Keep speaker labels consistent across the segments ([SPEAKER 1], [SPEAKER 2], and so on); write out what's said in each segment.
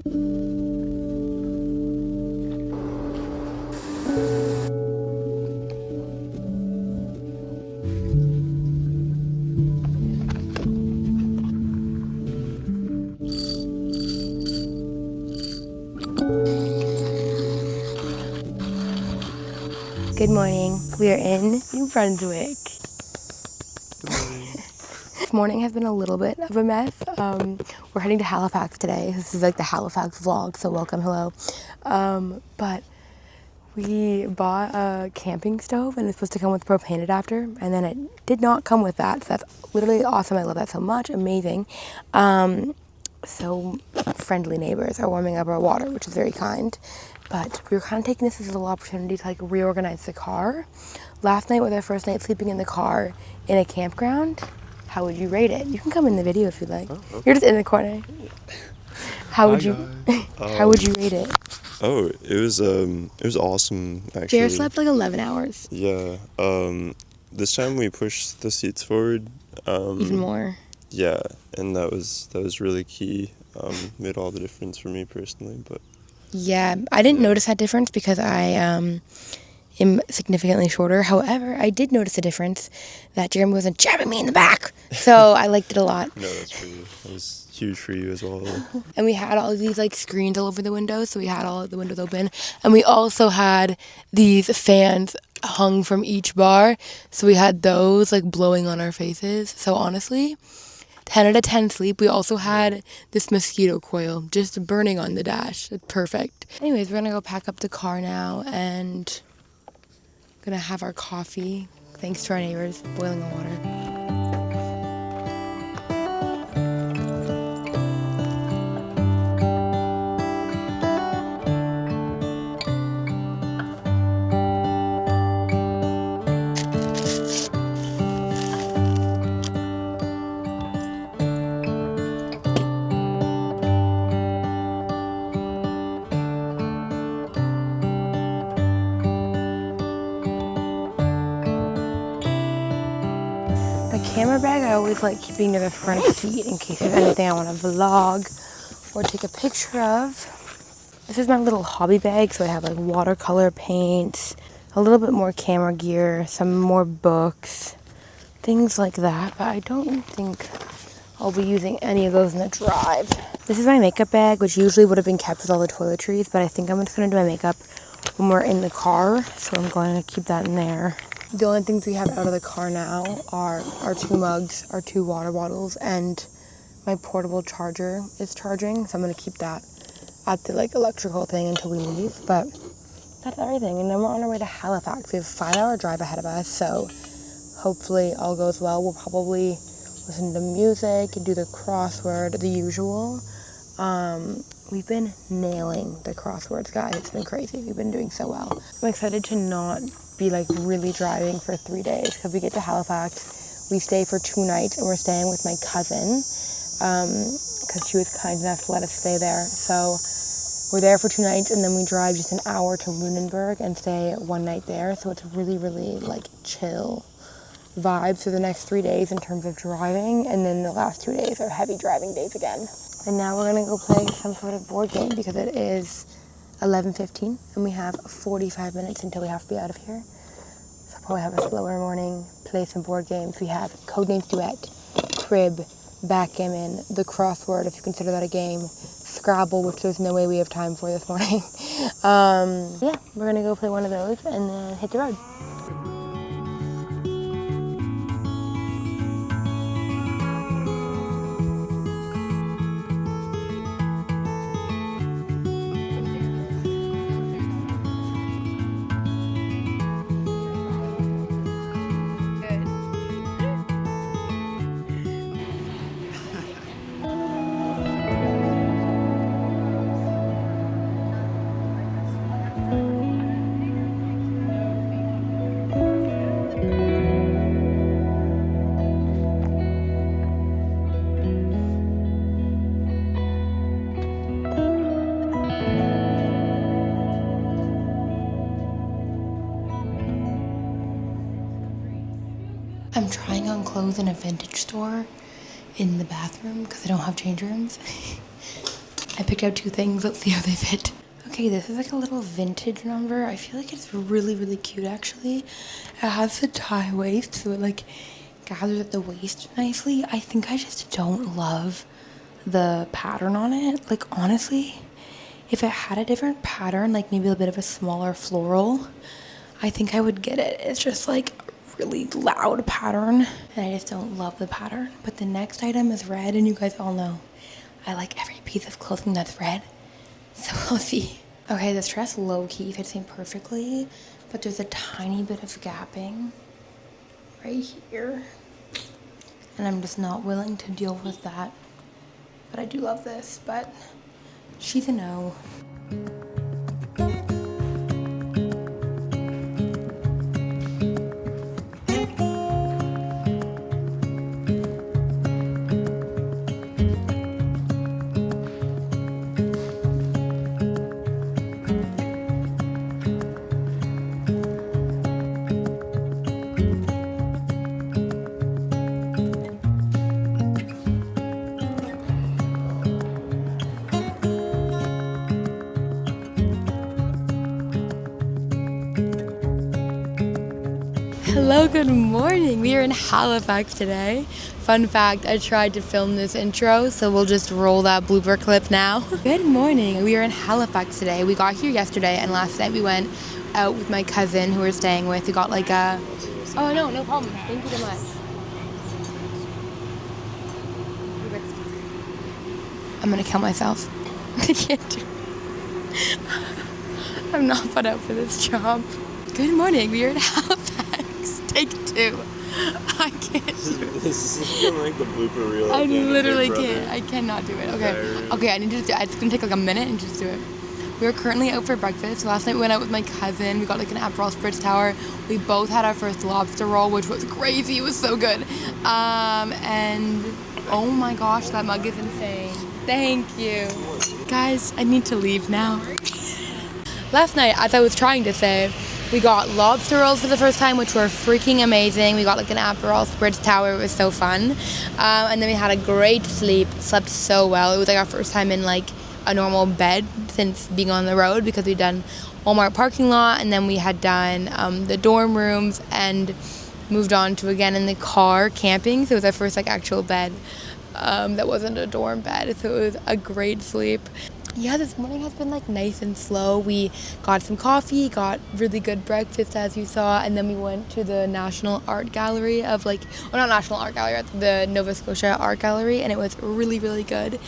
[SPEAKER 1] Good morning. We are in New Brunswick.
[SPEAKER 2] Good morning.
[SPEAKER 1] This morning has been a little bit of a mess. We're heading to Halifax today. This is like the Halifax vlog, so welcome, hello. But we bought a camping stove and it's supposed to come with a propane adapter, and then it did not come with that. So that's literally awesome. I love that so much. Amazing. So friendly neighbors are warming up our water, which is very kind. But we were kind of taking this as a little opportunity to like reorganize the car. Last night was our first night sleeping in the car in a campground. How would you rate it? You can come in the video if you'd like.
[SPEAKER 2] Oh, okay.
[SPEAKER 1] You're just in the corner. How would
[SPEAKER 2] Hi,
[SPEAKER 1] you
[SPEAKER 2] guys.
[SPEAKER 1] how would you rate it?
[SPEAKER 2] Oh, it was awesome actually.
[SPEAKER 1] Jared slept like 11 hours.
[SPEAKER 2] Yeah. This time we pushed the seats forward.
[SPEAKER 1] Even more.
[SPEAKER 2] Yeah, and that was really key. Made all the difference for me personally, but
[SPEAKER 1] Yeah, I didn't notice that difference because I am significantly shorter. However, I did notice a difference that Jeremy wasn't jabbing me in the back. So I liked it a lot.
[SPEAKER 2] no, that's for you. That was huge for you as well.
[SPEAKER 1] And we had all of these like screens all over the windows, so we had all of the windows open. And we also had these fans hung from each bar, so we had those like blowing on our faces. So honestly, 10 out of 10 sleep. We also had this mosquito coil just burning on the dash. It's perfect. Anyways, we're gonna go pack up the car now and gonna have our coffee. Thanks to our neighbors, boiling the water. My camera bag I always like keeping to the front seat in case there's anything I want to vlog or take a picture of. This is my little hobby bag, so I have like watercolor paints, a little bit more camera gear, some more books, things like that, but I don't think I'll be using any of those in the drive. This is my makeup bag, which usually would have been kept with all the toiletries, but I think I'm just going to do my makeup when we're in the car, so I'm going to keep that in there. The only things we have out of the car now are our 2 mugs, our 2 water bottles, and my portable charger is charging, so I'm going to keep that at the like electrical thing until we leave. But that's everything, and then we're on our way to Halifax. We have a 5-hour drive ahead of us, so hopefully all goes well. We'll probably listen to music and do the crossword, the usual. We've been nailing the crosswords, guys. It's been crazy. We've been doing so well. I'm excited to not be like really driving for 3 days, because we get to Halifax, we stay for 2 nights, and we're staying with my cousin because she was kind enough to let us stay there. So we're there for 2 nights, and then we drive just an hour to Lunenburg and stay 1 night there. So it's really, really like chill vibes for the next 3 days in terms of driving, and then the last 2 days are heavy driving days again. And now we're gonna go play some sort of board game because it is 11:15 and we have 45 minutes until we have to be out of here. So I'll probably have a slower morning, play some board games. We have Codenames Duet, Crib, Backgammon, the crossword, if you consider that a game, Scrabble, which there's no way we have time for this morning. Yeah, we're gonna go play one of those and then hit the road. I'm trying on clothes in a vintage store in the bathroom because I don't have change rooms. I picked out 2 things. Let's see how they fit. Okay, this is like a little vintage number. I feel like it's really, really cute actually. It has the tie waist, so it like gathers at the waist nicely. I think I just don't love the pattern on it. Like honestly, if it had a different pattern, like maybe a bit of a smaller floral, I think I would get it. It's just like a really loud pattern and I just don't love the pattern. But the next item is red, and you guys all know I like every piece of clothing that's red. So we'll see. Okay, this dress low-key fits me perfectly, but there's a tiny bit of gapping right here. And I'm just not willing to deal with that. But I do love this, but she's a no. Hello, good morning. We are in Halifax today. Fun fact, I tried to film this intro, so we'll just roll that blooper clip now. Good morning. We are in Halifax today. We got here yesterday, and last night we went out with my cousin who we're staying with. We got like a... Oh, no problem. Thank you so much. I'm gonna kill myself. I can't do it. I'm not put out for this job. Good morning. We are in Halifax. Take 2. I can't do it.
[SPEAKER 2] This is gonna like the blooper reel.
[SPEAKER 1] I literally can't. I cannot do it. Okay, I need to just do it. It's gonna take like a minute and just do it. We are currently out for breakfast. Last night we went out with my cousin. We got like an Aperol Spritz Tower. We both had our first lobster roll, which was crazy. It was so good. And oh my gosh, that mug is insane. Thank you. Guys, I need to leave now. Last night, as I was trying to say, we got lobster rolls for the first time, which were freaking amazing. We got like an Aperol Spritz Tower. It was so fun. And then we had a great sleep. Slept so well. It was like our first time in like a normal bed since being on the road, because we'd done Walmart parking lot, and then we had done the dorm rooms and moved on to again in the car camping. So it was our first like actual bed that wasn't a dorm bed. So it was a great sleep. Yeah, this morning has been like nice and slow. We got some coffee, got really good breakfast as you saw, and then we went to the National Art Gallery of like, well, not National Art Gallery, the Nova Scotia Art Gallery, and it was really, really good.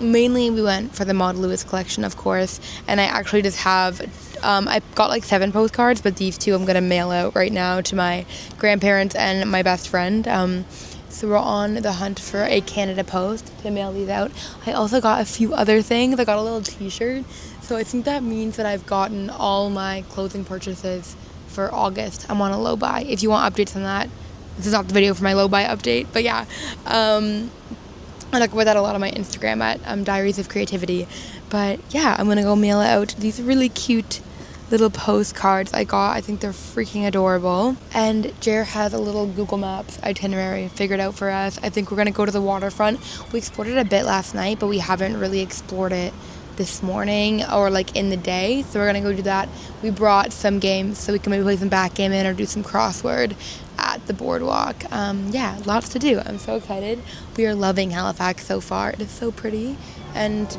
[SPEAKER 1] Mainly we went for the Maud Lewis collection, of course, and I actually just have, I got like 7 postcards, but these 2 I'm gonna mail out right now to my grandparents and my best friend. So we're on the hunt for a Canada Post to mail these out. I also got a few other things. I got a little t-shirt. So I think that means that I've gotten all my clothing purchases for August. I'm on a low buy. If you want updates on that, this is not the video for my low buy update. But yeah, I talk about that a lot on my Instagram at Diaries of Creativity. But yeah, I'm going to go mail out these really cute little postcards I got. I think they're freaking adorable. And Jer has a little Google Maps itinerary figured out for us. I think we're gonna go to the waterfront. We explored it a bit last night, but we haven't really explored it this morning or like in the day. So we're gonna go do that. We brought some games so we can maybe play some backgammon or do some crossword at the boardwalk. Yeah, lots to do. I'm so excited. We are loving Halifax so far. It is so pretty. And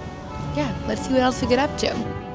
[SPEAKER 1] yeah, let's see what else we get up to.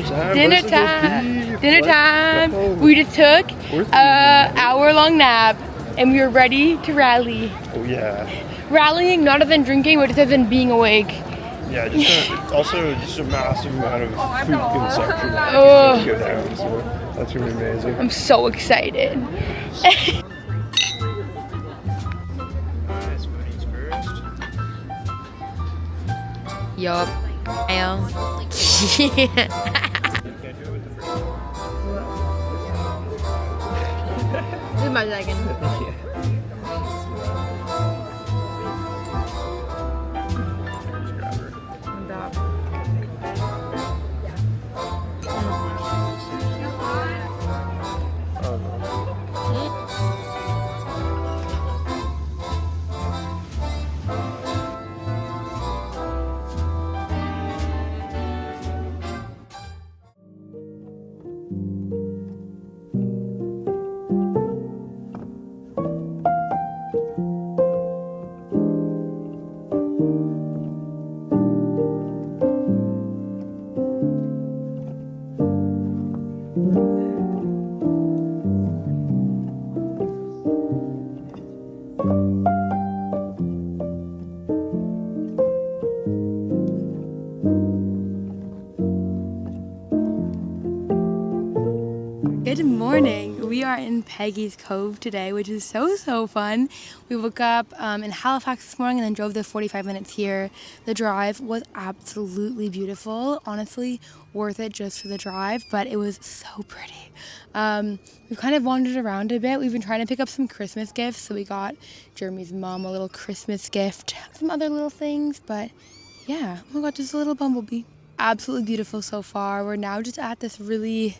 [SPEAKER 1] Dinner time. Dinner time. We just took a hour-long nap, and we were ready to rally.
[SPEAKER 2] Oh yeah.
[SPEAKER 1] Rallying, not as in drinking, but just as in being awake.
[SPEAKER 2] Yeah, also a massive amount of food consumption that
[SPEAKER 1] Oh.
[SPEAKER 2] go down, so that's gonna be amazing.
[SPEAKER 1] I'm so excited. Yup. I am. This is my second. Good morning. We are in Peggy's Cove today, which is so fun. We woke up in Halifax this morning and then drove the 45 minutes here. The drive was absolutely beautiful. Honestly, worth it just for the drive, but it was so pretty. We've kind of wandered around a bit. We've been trying to pick up some Christmas gifts, so we got Jeremy's mom a little Christmas gift, some other little things, but yeah, oh my god, just a little bumblebee. Absolutely beautiful so far. We're now just at this really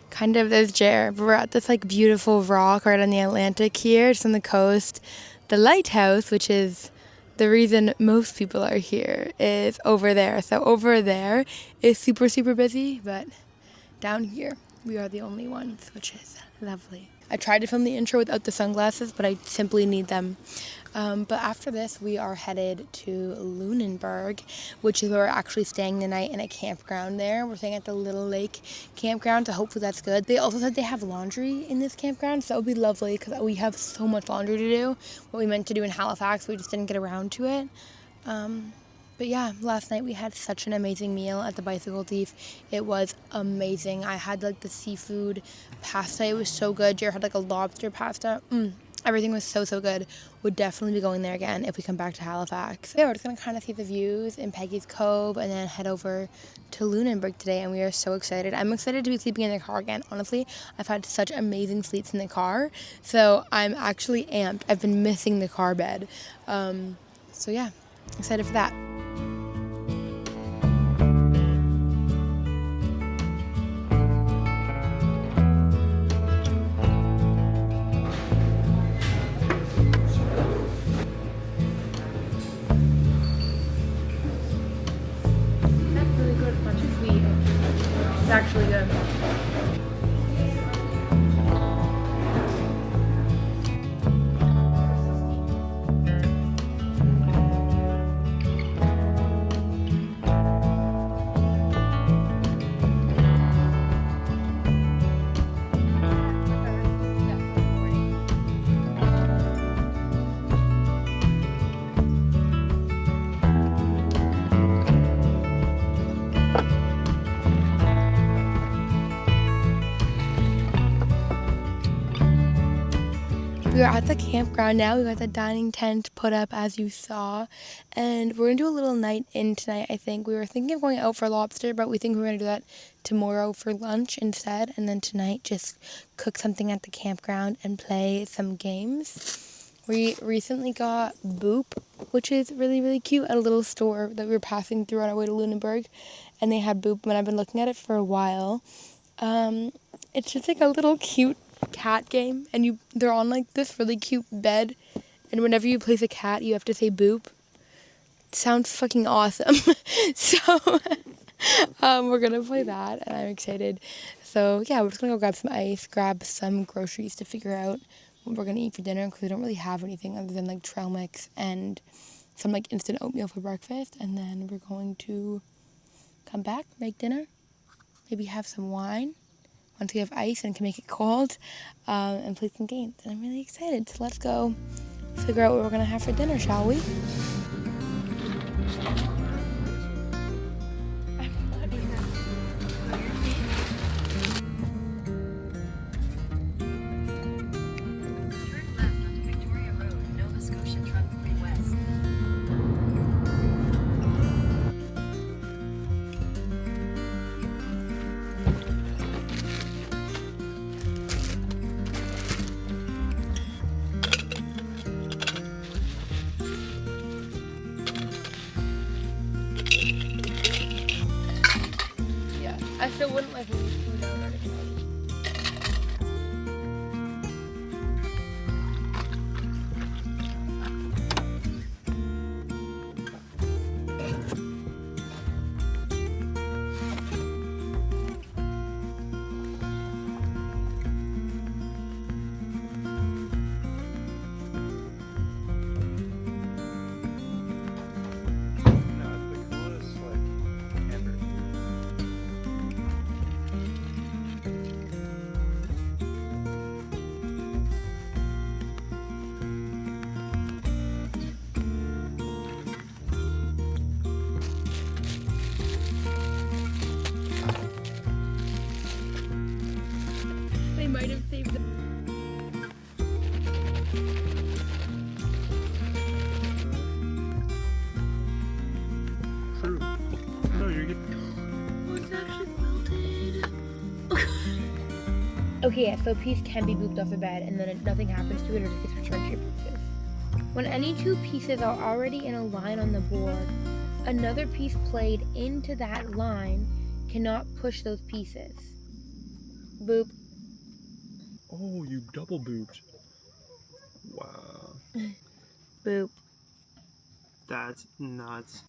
[SPEAKER 1] kind of, there's Jer, but we're at this like beautiful rock right on the Atlantic here, just on the coast. The lighthouse, which is the reason most people are here, is over there. So over there is super busy, but down here we are the only ones, which is lovely. I tried to film the intro without the sunglasses, but I simply need them. But after this, we are headed to Lunenburg, which is where we're actually staying the night in a campground there. We're staying at the Little Lake campground, so hopefully that's good. They also said they have laundry in this campground, so that would be lovely because we have so much laundry to do. What we meant to do in Halifax, we just didn't get around to it. But yeah, last night we had such an amazing meal at the Bicycle Thief. It was amazing. I had like the seafood pasta. It was so good. Jared had like a lobster pasta. Everything was so good. Would definitely be going there again if we come back to Halifax. Yeah, we're just gonna kind of see the views in Peggy's Cove and then head over to Lunenburg today, and we are so excited. I'm excited to be sleeping in the car again. Honestly, I've had such amazing sleeps in the car, so I'm actually amped. I've been missing the car bed. So yeah, excited for that. It's actually good. We are at the campground now. We got the dining tent put up as you saw, and we're gonna do a little night in tonight. I think we were thinking of going out for lobster, but we think we're gonna do that tomorrow for lunch instead, and then tonight just cook something at the campground and play some games. We recently got Boop, which is really cute, at a little store that we were passing through on our way to Lunenburg, and they had Boop, and I've been looking at it for a while. It's just like a little cute cat game, and they're on like this really cute bed, and whenever you place a cat you have to say boop. It sounds fucking awesome. So we're gonna play that, and I'm excited. So yeah, we're just gonna go grab some ice, grab some groceries to figure out what we're gonna eat for dinner, because we don't really have anything other than like trail mix and some like instant oatmeal for breakfast, and then we're going to come back, make dinner, maybe have some wine once we have ice and can make it cold, and play some games. And I'm really excited. So let's go figure out what we're gonna have for dinner, shall we? I still wouldn't like leave food out or anything. They might have saved the
[SPEAKER 2] True. No, you're good.
[SPEAKER 1] Oh, it's actually melted. Okay, yeah, so a piece can be moved off the bed and then nothing happens to it, or it gets returned to your pieces. When any two pieces are already in a line on the board, another piece played into that line cannot push those pieces. Boop.
[SPEAKER 2] Oh, you double booped. Wow.
[SPEAKER 1] Boop.
[SPEAKER 2] That's nuts.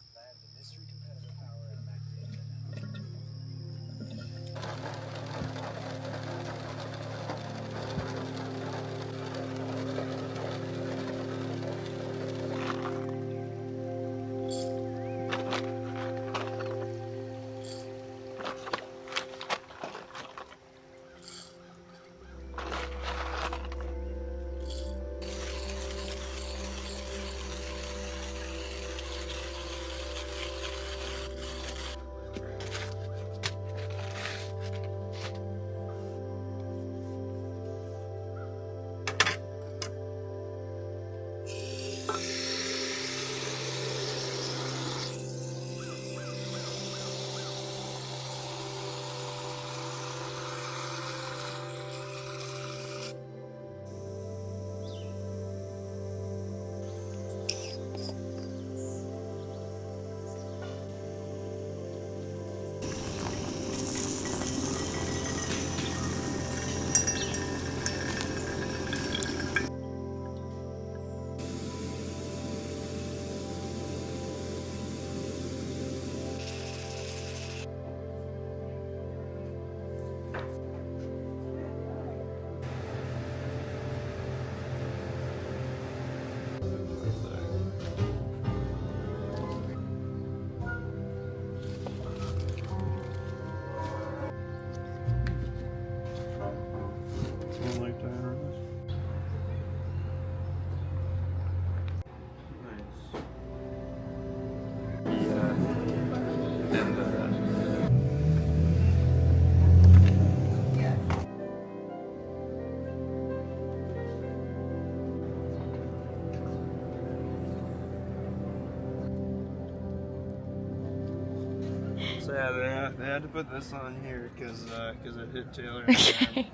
[SPEAKER 2] So yeah, they had to put this on here because it hit Taylor.
[SPEAKER 1] Okay.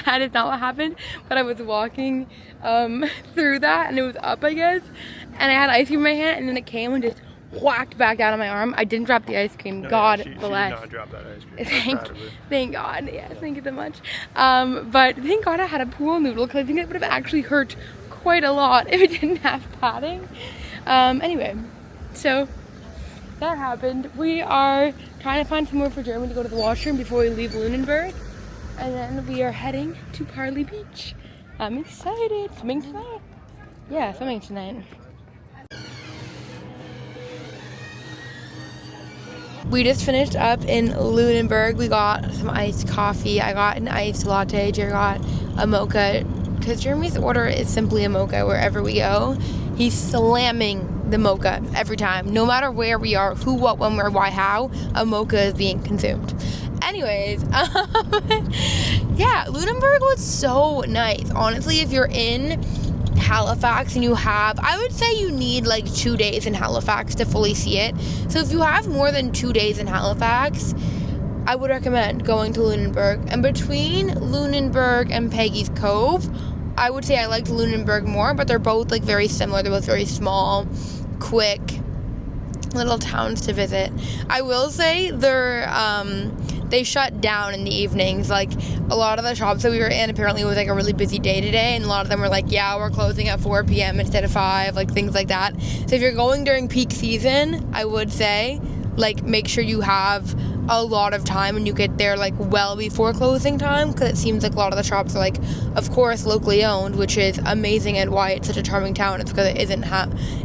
[SPEAKER 1] That is not what happened, but I was walking through that and it was up, I guess, and I had ice cream in my hand and then it came and just whacked back down on my arm. I didn't drop the ice cream.
[SPEAKER 2] No,
[SPEAKER 1] God
[SPEAKER 2] yeah, she
[SPEAKER 1] bless.
[SPEAKER 2] did not drop that ice cream.
[SPEAKER 1] Thank God. Yes, thank you so much. But thank God I had a pool noodle because I think it would have actually hurt quite a lot if it didn't have padding. Anyway, so that happened. We are trying to find somewhere for Jeremy to go to the washroom before we leave Lunenburg. And then we are heading to Parlee Beach. I'm excited. Swimming tonight? Yeah, swimming tonight. We just finished up in Lunenburg. We got some iced coffee. I got an iced latte. Jerry got a mocha. Because Jeremy's order is simply a mocha wherever we go. He's slamming the mocha every time. No matter where we are, who, what, when, where, why, how, a mocha is being consumed. Anyways, yeah, Lunenburg was so nice. Honestly, if you're in Halifax and you have, I would say you need like 2 days in Halifax to fully see it. So if you have more than 2 days in Halifax, I would recommend going to Lunenburg. And between Lunenburg and Peggy's Cove, I would say I liked Lunenburg more, but they're both like very similar. They're both very small, quick little towns to visit. I will say they shut down in the evenings. Like, a lot of the shops that we were in, apparently it was like a really busy day today, and a lot of them were like, yeah, we're closing at 4 p.m. instead of 5, like things like that. So if you're going during peak season, I would say, like, make sure you have a lot of time and you get there like well before closing time, because it seems like a lot of the shops are like, of course, locally owned, which is amazing, and why it's such a charming town. It's because it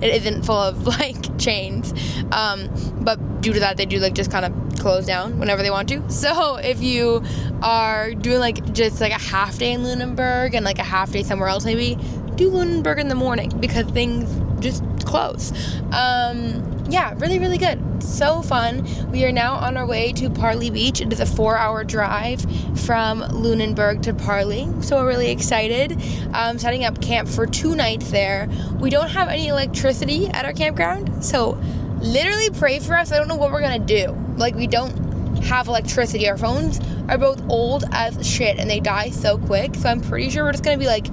[SPEAKER 1] isn't full of like chains, but due to that, they do like just kind of close down whenever they want to. So if you are doing like just like a half day in Lunenburg and like a half day somewhere else, maybe do Lunenburg in the morning, because things just close. Yeah, really, really good. So fun. We are now on our way to Parlee Beach. It is a 4-hour drive from Lunenburg to Parlee, so we're really excited. Setting up camp for 2 nights there. We don't have any electricity at our campground, so literally pray for us. I don't know what we're gonna do. Like, we don't have electricity. Our phones are both old as shit and they die so quick, so I'm pretty sure we're just gonna be like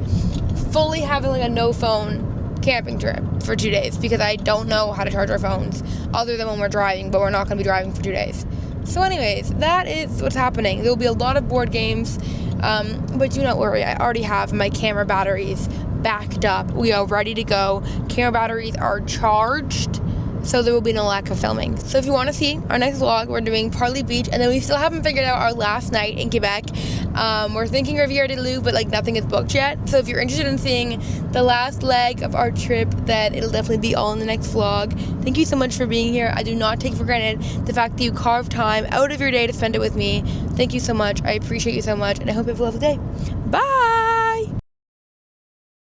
[SPEAKER 1] fully having like a no phone camping trip for 2 days, because I don't know how to charge our phones other than when we're driving, but we're not going to be driving for 2 days. So anyways, that is what's happening. There will be a lot of board games, but do not worry, I already have my camera batteries backed up. We are ready to go. Camera batteries are charged, so there will be no lack of filming. So if you want to see our next vlog, we're doing Parlee Beach, and then we still haven't figured out our last night in Quebec. We're thinking Riviera de Loup, but like nothing is booked yet. So if you're interested in seeing the last leg of our trip, then it'll definitely be all in the next vlog. Thank you so much for being here. I do not take for granted the fact that you carved time out of your day to spend it with me. Thank you so much. I appreciate you so much, and I hope you have a lovely day. Bye!